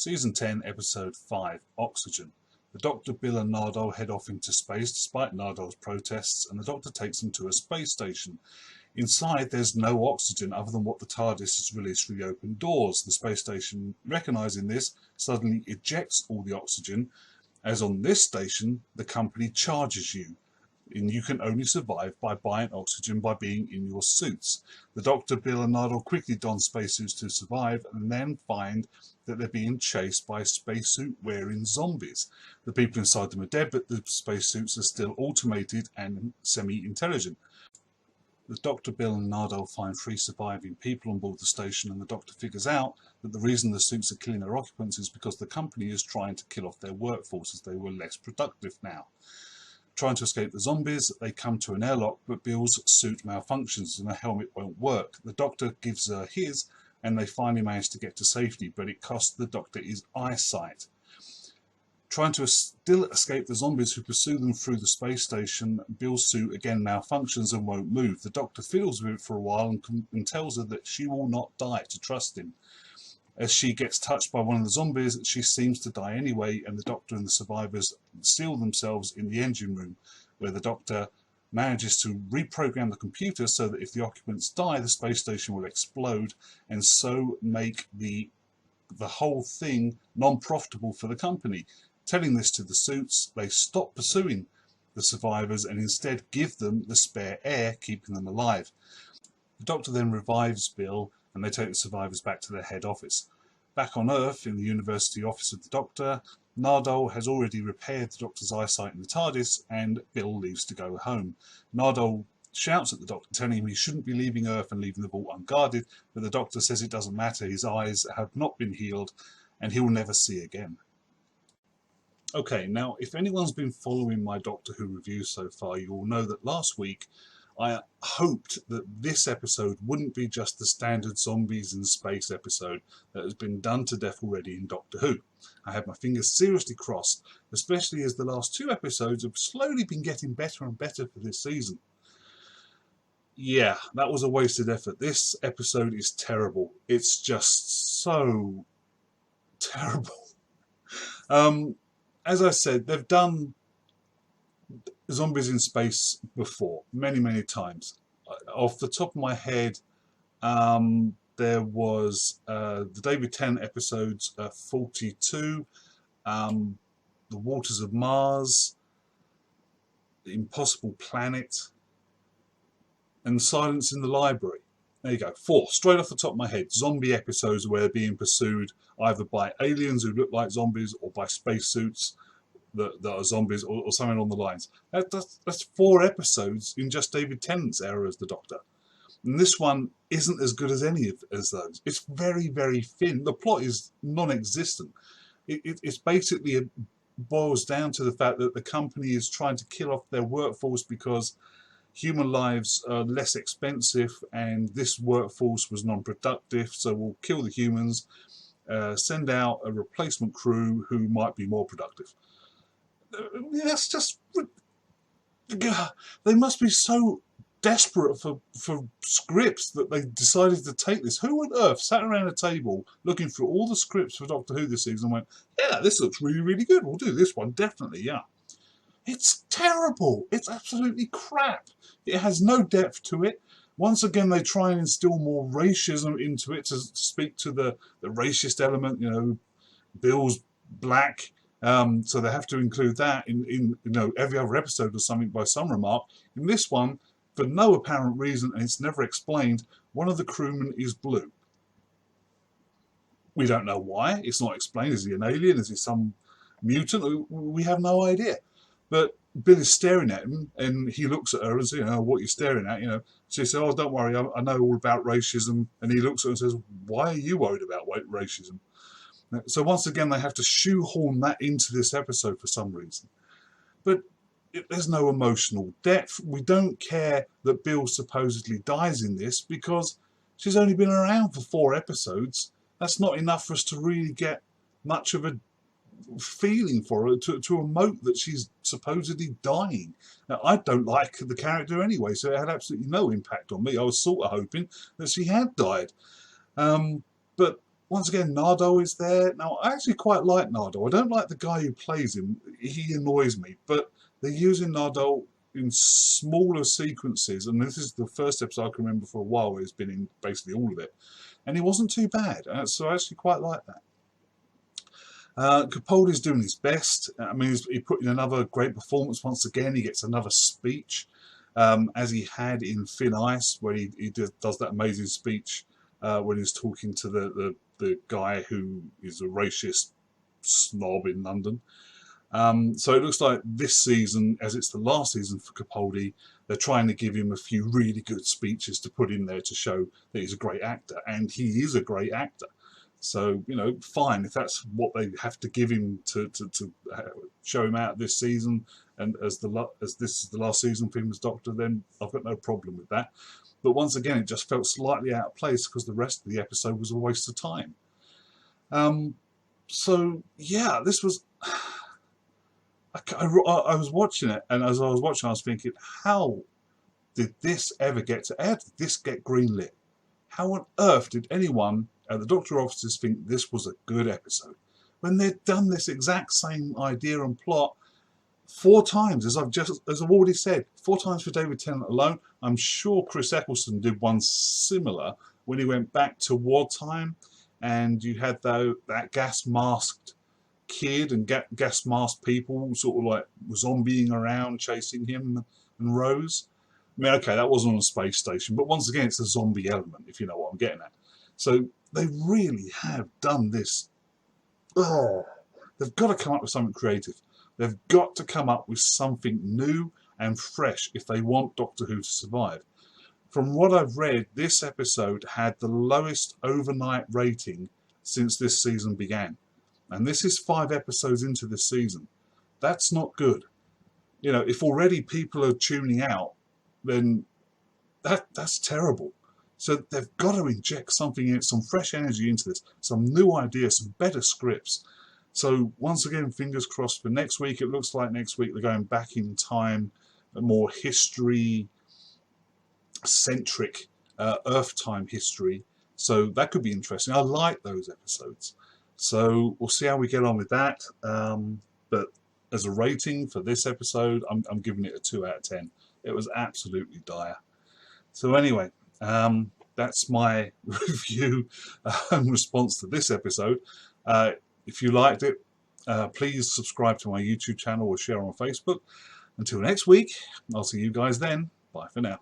Season 10, Episode 5, Oxygen. The Doctor, Bill and Nardole head off into space despite Nardole's protests, and the Doctor takes them to a space station. Inside, there's no oxygen other than what the TARDIS has released through the open doors. The space station, recognising this, suddenly ejects all the oxygen. As on this station, the company charges you, and you can only survive by buying oxygen by being in your suits. The Doctor, Bill and Nardole quickly don spacesuits to survive, and then find that they're being chased by spacesuit-wearing zombies. The people inside them are dead, but the spacesuits are still automated and semi-intelligent. The Doctor, Bill and Nardole find 3 surviving people on board the station, and the Doctor figures out that the reason the suits are killing their occupants is because the company is trying to kill off their workforce as they were less productive now. Trying to escape the zombies, they come to an airlock, but Bill's suit malfunctions and the helmet won't work. The Doctor gives her his, and they finally manage to get to safety, but it costs the Doctor his eyesight. Trying to still escape the zombies who pursue them through the space station, Bill's suit again malfunctions and won't move. The Doctor fiddles with it for a while and tells her that she will not die, to trust him. As she gets touched by one of the zombies, she seems to die anyway, and the Doctor and the survivors seal themselves in the engine room, where the Doctor manages to reprogram the computer so that if the occupants die, the space station will explode, and so make the whole thing non-profitable for the company. Telling this to the suits, they stop pursuing the survivors and instead give them the spare air, keeping them alive. The Doctor then revives Bill, and they take the survivors back to their head office. Back on Earth, in the university office of the Doctor, Nardole has already repaired the Doctor's eyesight in the TARDIS, and Bill leaves to go home. Nardole shouts at the Doctor, telling him he shouldn't be leaving Earth and leaving the vault unguarded, but the Doctor says it doesn't matter, his eyes have not been healed, and he will never see again. Okay, now if anyone's been following my Doctor Who reviews so far, you will know that last week I hoped that this episode wouldn't be just the standard zombies in space episode that has been done to death already in Doctor Who. I had my fingers seriously crossed, especially as the last 2 episodes have slowly been getting better and better for this season. Yeah, that was a wasted effort. This episode is terrible. It's just so terrible. As I said, they've done zombies in space before, many times. Off the top of my head, there was the David Tennant episodes 42, The Waters of Mars, The Impossible Planet, and Silence in the Library. There you go, 4, straight off the top of my head, zombie episodes where they're being pursued either by aliens who look like zombies or by spacesuits that are zombies, or something along the lines. That's 4 episodes in just David Tennant's era as the Doctor. And this one isn't as good as any of those. It's very thin. The plot is non-existent. It's basically, it boils down to the fact that the company is trying to kill off their workforce because human lives are less expensive and this workforce was non-productive, so we'll kill the humans, send out a replacement crew who might be more productive. That's just... They must be so desperate for scripts that they decided to take this. Who on earth sat around a table looking through all the scripts for Doctor Who this season and went, yeah, this looks really good, we'll do this one, definitely, yeah. It's terrible. It's absolutely crap. It has no depth to it. Once again, they try and instill more racism into it to speak to the racist element. You know, Bill's black, so they have to include that in every other episode or something by some remark. In this one, for no apparent reason, and it's never explained, one of the crewmen is blue. We don't know why. It's not explained. Is he an alien? Is he some mutant? We have no idea. But Bill is staring at him, and he looks at her and says, what are you staring at? She says, oh, don't worry, I know all about racism. And he looks at her and says, why are you worried about racism? So once again, they have to shoehorn that into this episode for some reason. But there's no emotional depth. We don't care that Bill supposedly dies in this because she's only been around for 4 episodes. That's not enough for us to really get much of a feeling for her, to emote that she's supposedly dying. Now, I don't like the character anyway, so it had absolutely no impact on me. I was sort of hoping that she had died. But once again, Nardo is there. Now, I actually quite like Nardo. I don't like the guy who plays him. He annoys me. But they're using Nardo in smaller sequences. And this is the first episode I can remember for a while where he's been in basically all of it. And he wasn't too bad. So I actually quite like that. Capaldi's doing his best. I mean, he put in another great performance once again. He gets another speech, as he had in Thin Ice, where he does that amazing speech when he's talking to the guy who is a racist snob in London. So it looks like this season, as it's the last season for Capaldi, they're trying to give him a few really good speeches to put in there to show that he's a great actor, and he is a great actor. So, you know, fine, if that's what they have to give him to show him out this season, and as this is the last season for him as Doctor, then I've got no problem with that. But once again, it just felt slightly out of place because the rest of the episode was a waste of time. So, yeah, this was... I was watching it, and as I was watching, I was thinking, how did this ever get to... How did this get greenlit? How on earth did anyone at the Doctor offices think this was a good episode when they'd done this exact same idea and plot 4 times, as I've already said, 4 times for David Tennant alone. I'm sure Chris Eccleston did one similar when he went back to wartime, and you had that gas masked kid and gas masked people sort of like zombieing around chasing him and Rose. I mean, okay, that wasn't on a space station, but once again, it's a zombie element, if you know what I'm getting at. So they really have done this. Oh, they've got to come up with something creative. They've got to come up with something new and fresh if they want Doctor Who to survive. From what I've read, this episode had the lowest overnight rating since this season began. And this is 5 episodes into this season. That's not good. You know, if already people are tuning out, then that's terrible. So they've got to inject something in, some fresh energy into this, some new ideas, some better scripts. So once again, fingers crossed for next week. It looks like next week they're going back in time, a more history-centric, Earth-time history. So that could be interesting. I like those episodes. So we'll see how we get on with that. But as a rating for this episode, I'm giving it a 2 out of 10. It was absolutely dire. So anyway, that's my review and response to this episode. If you liked it, please subscribe to my YouTube channel or share on Facebook. Until next week, I'll see you guys then. Bye for now.